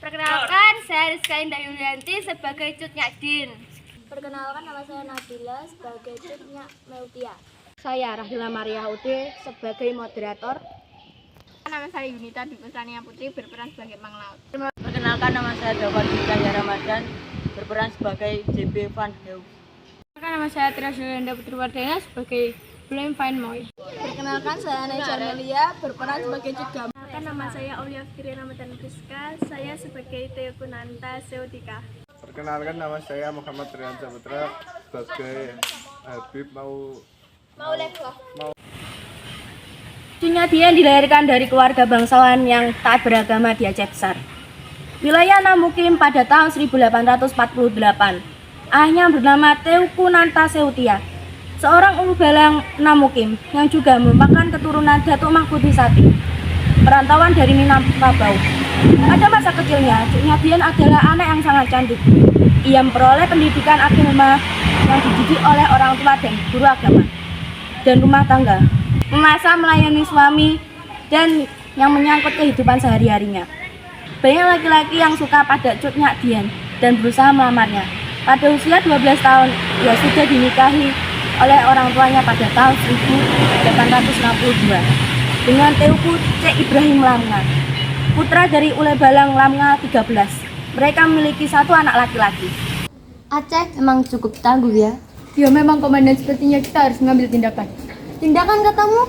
Perkenalkan, saya Rizka Indah Yulianti sebagai Cutnya Din. Perkenalkan, nama saya Nabila sebagai Cutnya Meltia. Saya Rahila Maria Ude sebagai moderator. Nama saya Yunita Dwi Kusania Putri berperan sebagai Mang Laut. Perkenalkan, nama saya Dawan Cahya Ramadan berperan sebagai JB Van Heu. Perkenalkan, nama saya Tira Julenda Putri Wardana sebagai Blame Fine Moy. Perkenalkan, saya Neja Melia berperan sebagai Cut Gam. Perkenalkan, nama saya Aulia Fikri Ramadan Rizka, saya sebagai Teo Kunanta Seotika. Perkenalkan, nama saya Muhammad Rian Saputra sebagai Habib Cutnya Dian dilahirkan dari keluarga bangsawan yang taat beragama di Aceh Besar. Wilayah Namukim pada tahun 1848. Ayahnya bernama Teuku Nanta Seutia, seorang ulu balang Namukim yang juga merupakan keturunan Datuk Mahfudhi Sati, perantauan dari Minangkabau. Pada masa kecilnya, Cutnya Dian adalah anak yang sangat cantik. Ia memperoleh pendidikan agama yang dididik oleh orang tua dan guru agama dan rumah tangga, memasak, melayani suami, dan yang menyangkut kehidupan sehari-harinya. Banyak laki-laki yang suka pada Cutnya Dian dan berusaha melamarnya. Pada usia 12 tahun, ia sudah dinikahi oleh orang tuanya pada tahun 1862 dengan Teuku C. Ibrahim Lamnga, putra dari Ule Balang Lamnga 13. Mereka memiliki satu anak laki-laki. Aceh emang cukup tangguh ya. Ya memang komandan, sepertinya kita harus mengambil tindakan. Tindakan katamu?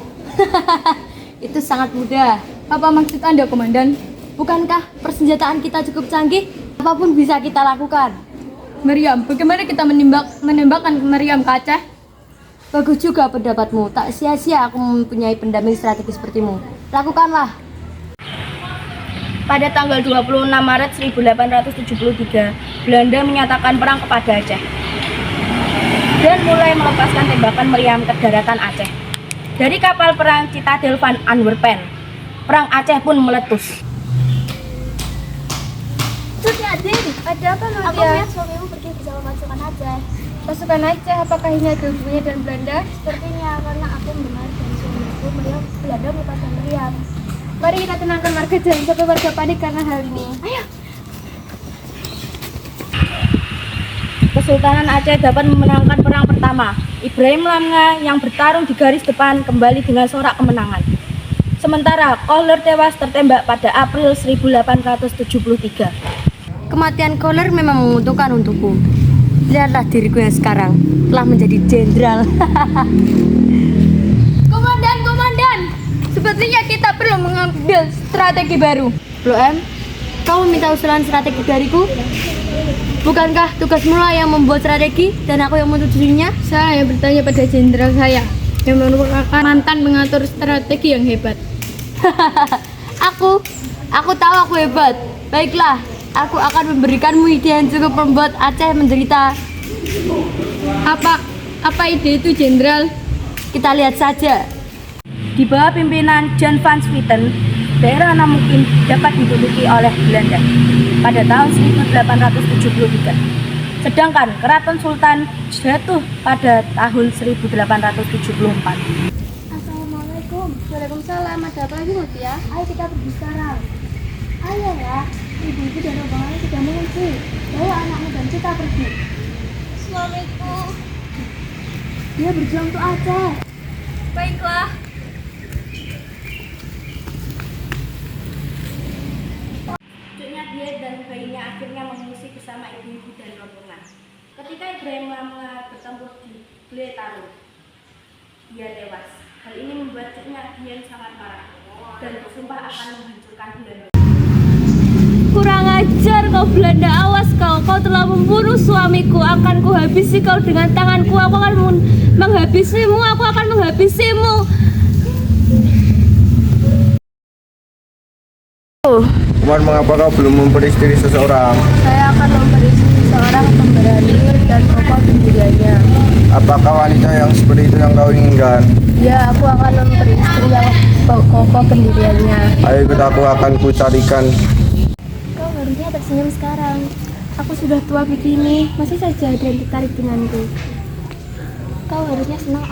Itu sangat mudah. Apa maksud Anda, komandan? Bukankah persenjataan kita cukup canggih? Apapun bisa kita lakukan. Meriam, bagaimana kita menembakkan Meriam ke Aceh? Bagus juga pendapatmu. Tak sia-sia aku mempunyai pendamping strategis sepertimu. Lakukanlah. Pada tanggal 26 Maret 1873, Belanda menyatakan perang kepada Aceh dan mulai melepaskan tembakan meriam ke daratan Aceh. Dari kapal perang Citadel van Antwerpen, perang Aceh pun meletus. Cutnya Din, Ada apa, aku Nadia? melihat suamimu pergi bersama pasukan Aceh. Pasukan Aceh, apakah ini ada hubungannya dengan Belanda? Sepertinya karena aku mendengar dari suamiku melihat Belanda melepaskan meriam. Mari kita tenangkan warga, jangan sampai warga panik karena hal ini. Ayo. Kesultanan Aceh dapat memenangkan perang pertama. Ibrahim Lamnga yang bertarung di garis depan kembali dengan sorak kemenangan. Sementara Kohler tewas tertembak pada April 1873. Kematian Kohler memang menguntungkan untukku. Lihatlah diriku yang sekarang telah menjadi jenderal. Komandan! Sepertinya kita perlu mengambil strategi baru. Blue M, kamu minta usulan strategi dariku? Bukankah tugasmu lah yang membuat strategi dan aku yang menyetujui-nya? Saya bertanya pada jenderal saya yang merupakan mantan mengatur strategi yang hebat. Aku tahu aku hebat. Baiklah, aku akan memberikanmu ide yang cukup membuat Aceh menderita. Apa ide itu, jenderal? Kita lihat saja. Di bawah pimpinan Jan van Swieten, daerah Namukim dapat diduduki oleh Belanda pada tahun 1873. Sedangkan Keraton Sultan jatuh pada tahun 1874. Assalamualaikum. Waalaikumsalam. Ada apa lagi, Mutia? Ayo kita pergi sekarang. Ayo ya, ibu-ibu dan rombongannya sudah mengungsi. Bawa anakmu dan kita pergi. Suamiku. Dia berjuang untuk Aceh. Baiklah. Cutnya Dian dan bayinya akhirnya mengungsi bersama ibu-ibu dan rombongan. Ketika Ibrahim Lamnga bertempur di Bletaru, dia tewas. Hal ini membuat Cutnya Dian sangat marah dan bersumpah akan menghancurkan Belanda. Kurang ajar kau Belanda, awas kau telah membunuh suamiku. Akan kuhabisi kau dengan tanganku. Aku akan menghabisimu. Umar, mengapa kau belum memberi istri seseorang? Saya akan memberi seorang pemberani dan kokoh pendiriannya. Apakah wanita yang seperti itu yang kau inginkan? Ya, aku akan memberi istri yang kokoh pendiriannya. Ayo ikut aku, akan kucarikan. Kau harusnya tersenyum sekarang. Aku sudah tua begini, masih saja ada yang tertarik denganku. Kau harusnya senang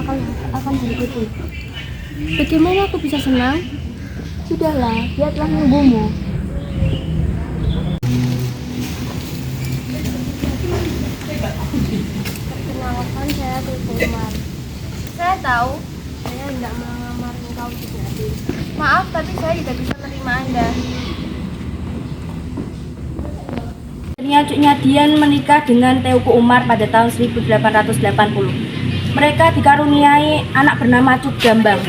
akan hidupku. Bagaimana aku bisa senang? Sudahlah, dia telah menunggumu. saya Teuku Umar. Saya tahu. Saya hendak melamar engkau Cici Adin. Maaf, tapi saya tidak bisa menerima Anda. Cutnya Dian menikah dengan Teuku Umar pada tahun 1880. Mereka dikaruniai anak bernama Cut Gambang.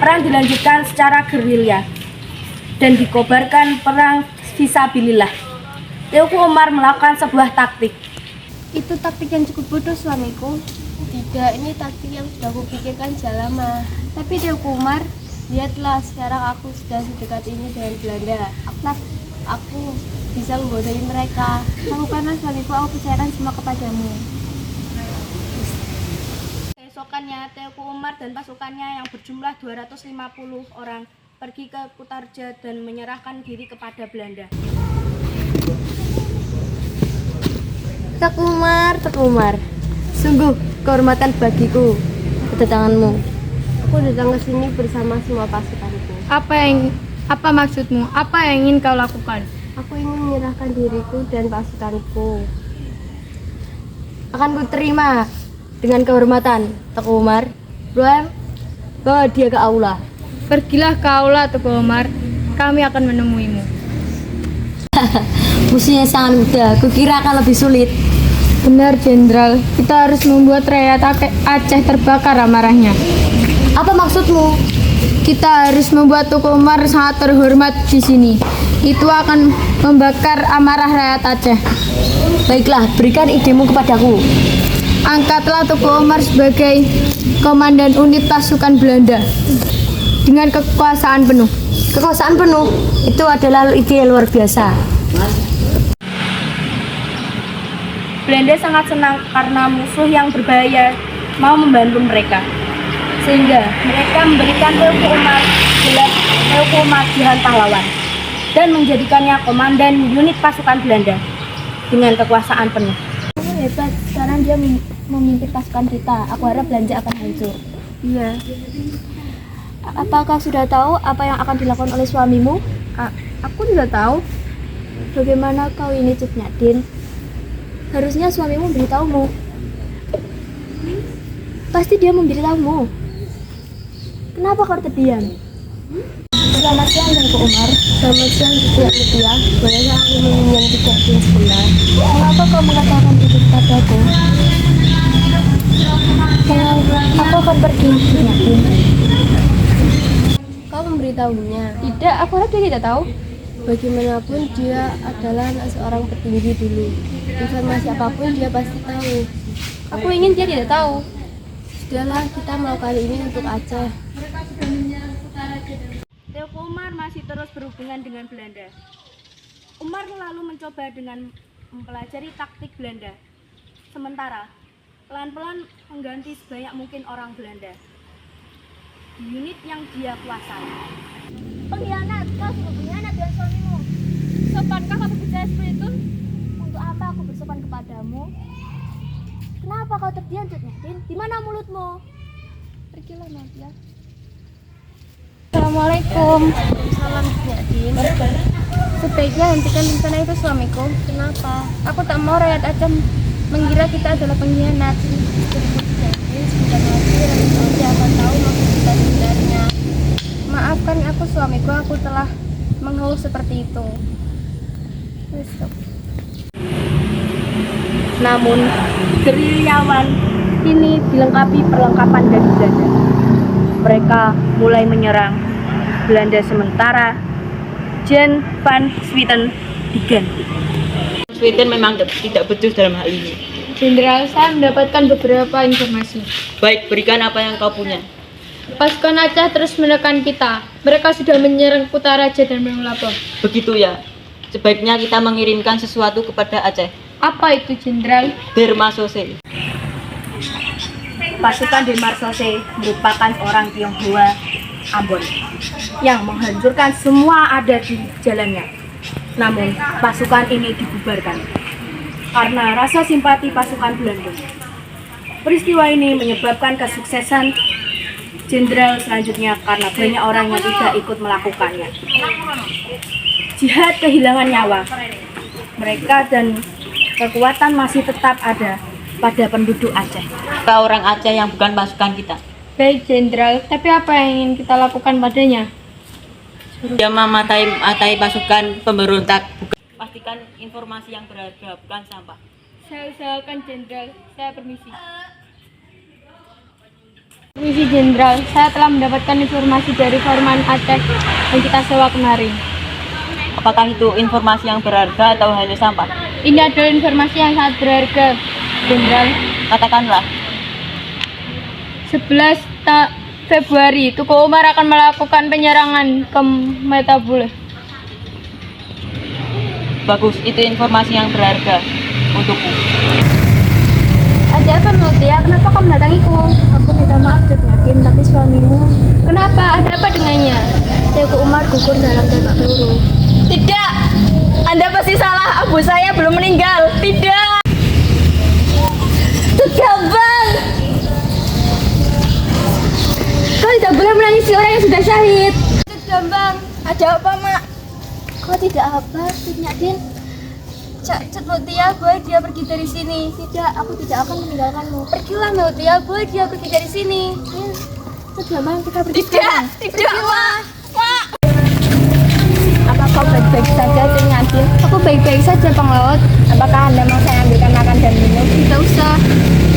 Perang dilanjutkan secara gerilya dan dikobarkan perang fisabilillah. Teuku Umar melakukan sebuah taktik. Itu taktik yang cukup bodoh suamiku. Tidak, ini taktik yang sudah aku pikirkan sejak lama. Tapi Teuku Umar, lihatlah sekarang aku sudah sedekat ini dengan Belanda. Aku bisa membodohi mereka. Lakukanlah suamiku, aku percayakan semua kepadamu. Keesokannya Teuku Umar dan pasukannya yang berjumlah 250 orang pergi ke Kutarja dan menyerahkan diri kepada Belanda. Teuku Umar, sungguh kehormatan bagiku kedatanganmu. Aku datang ke sini bersama semua pasukanku. Apa maksudmu? Apa yang ingin kau lakukan? Aku ingin menyerahkan diriku dan pasukanku. Akan kuterima dengan kehormatan, Teuku Umar. Ruam, bawa dia ke aula. Pergilah ke aula, Teuku Umar. Kami akan menemuimu. Musuhnya sangat mudah, kukira akan lebih sulit. Benar, Jenderal. Kita harus membuat rakyat Aceh terbakar amarahnya. Apa maksudmu? Kita harus membuat Teuku Umar sangat terhormat di sini. Itu akan membakar amarah rakyat Aceh. Baiklah, berikan idemu kepadaku. Angkatlah Teuku Umar sebagai komandan unit pasukan Belanda dengan kekuasaan penuh. Kekuasaan penuh, itu adalah ide yang luar biasa. Belanda sangat senang karena musuh yang berbahaya mau membantu mereka. Sehingga mereka memberikan Teuku Umar gelar Teuku Mardihan Pahlawan dan menjadikannya komandan unit pasukan Belanda dengan kekuasaan penuh. Hebat, sekarang dia memimpin pasukan kita. Aku harap Belanda akan hancur. Iya. Apakah sudah tahu apa yang akan dilakukan oleh suamimu? Aku tidak tahu. Bagaimana kau ini, Cut Nyadin? Harusnya suamimu memberitahumu. Pasti dia memberitahumu. Kenapa kau terdiam? Selamat siang, Teuku Umar. Selamat siang, Cici Mutia. Bolehkah aku meminjam Cici Adin sebentar? Mengapa kau mengatakan itu kepadaku? Aku akan pergi, Cici Adin. Kau memberitahunya? Tidak, aku harap dia tidak tahu. Bagaimanapun dia adalah seorang petinggi dulu. Informasi apapun dia pasti tahu. Aku ingin dia tidak tahu. Sudahlah, kita melakukan ini untuk Aceh. Teuku Umar masih terus berhubungan dengan Belanda. Umar lalu mencoba dengan mempelajari taktik Belanda. Sementara, pelan-pelan mengganti sebanyak mungkin orang Belanda di unit yang dia kuasai. Pengkhianat, kau sudah pengkhianat dengan suamimu. Sopankah kamu percaya seperti itu? Untuk apa aku bersopan kepadamu? Kenapa kau terdiam, Cut Nyadin? Di mana mulutmu? Pergilah, Nadia. Assalamualaikum. Salam, Cut Nyadin. Sebaiknya hentikan rencana itu, suamiku. Kenapa? Aku tak mau rakyat Aceh mengira kita adalah pengkhianat. Jadi sebentar lagi dia akan tahu maksud kita sebenarnya. Maafkan aku, suamiku. Aku telah mengeluh seperti itu. Namun, gerilyawan ini dilengkapi perlengkapan dari Belanda. Mereka mulai menyerang Belanda sementara Jan van Swieten diganti. Sweden memang tidak becus dalam hal ini. Jenderal, saya mendapatkan beberapa informasi. Baik, berikan apa yang kau punya. Pasukan Aceh terus menekan kita. Mereka sudah menyerang Kutaraja dan Menulabong. Begitu ya. Sebaiknya kita mengirimkan sesuatu kepada Aceh. Apa itu, Jenderal? Dermasose. Pasukan Demarsoce merupakan orang Tionghoa Ambon yang menghancurkan semua ada di jalannya. Namun, pasukan ini dibubarkan karena rasa simpati pasukan Belanda. Peristiwa ini menyebabkan kesuksesan jenderal selanjutnya karena banyak orang yang tidak ikut melakukannya. Jihad kehilangan nyawa. Mereka dan kekuatan masih tetap ada, pada penduduk Aceh. Kita orang Aceh yang bukan pasukan kita. Baik, Jenderal. Tapi apa yang ingin kita lakukan padanya? Dia mematai pasukan pemberontak. Pastikan informasi yang berharga, bukan sampah. Saya usahakan, Jenderal. Saya permisi. Permisi, Jenderal. Saya telah mendapatkan informasi dari Forman Aceh yang kita sewa kemarin. Apakah itu informasi yang berharga atau hanya sampah? Ini adalah informasi yang sangat berharga, Jenderal. Katakanlah. 11 Februari, Tuku Umar akan melakukan penyerangan ke Metabule. Bagus, itu informasi yang berharga untukku. Ada apa Mutia? Kenapa kamu mendatangiku? Aku minta maaf Yakin, tapi suamimu. Kenapa? Ada apa dengannya? Teguh Umar gugur dalam tembak peluru. Tidak, Anda pasti salah. Abu saya belum meninggal. Tidak. Tegabang! Kau tidak boleh menangisi orang yang sudah syahid. Tegabang! Ada apa, Mak? Kau tidak apa, Tidnya Din? Cat Mutia, boleh dia pergi dari sini. Tidak, aku tidak akan meninggalkanmu. Pergilah Mutia, boleh dia pergi dari sini. Tegabang, kita pergi sekarang. Tidak, Mak. Apa kau baik-baik saja, Tidnya Din? Aku baik-baik saja, Panglaut. Apakah Anda mau saya ambilkan makan dan minum? Tidak usah.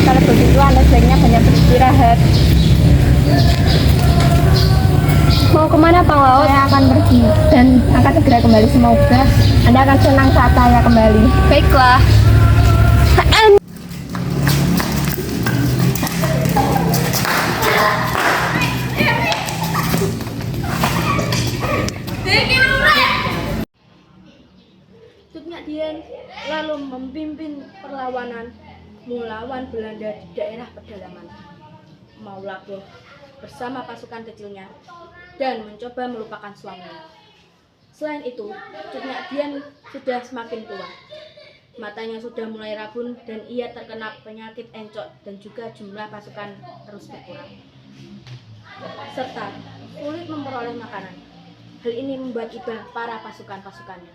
Kalau begitu, Anda sebaiknya banyak beristirahat. Mau kemana, Panglaut? Saya akan pergi dan akan segera kembali. Semoga Anda akan senang saat saya kembali. Baiklah. Tutnya Dian lalu memimpin perlawanan melawan Belanda di daerah pedalaman Maulago bersama pasukan kecilnya dan mencoba melupakan suaminya. Selain itu, Tutnya Dian sudah semakin tua. Matanya sudah mulai rabun dan ia terkena penyakit encok dan juga jumlah pasukan terus berkurang. Serta sulit memperoleh makanan. Hal ini membuat iba para pasukan-pasukannya.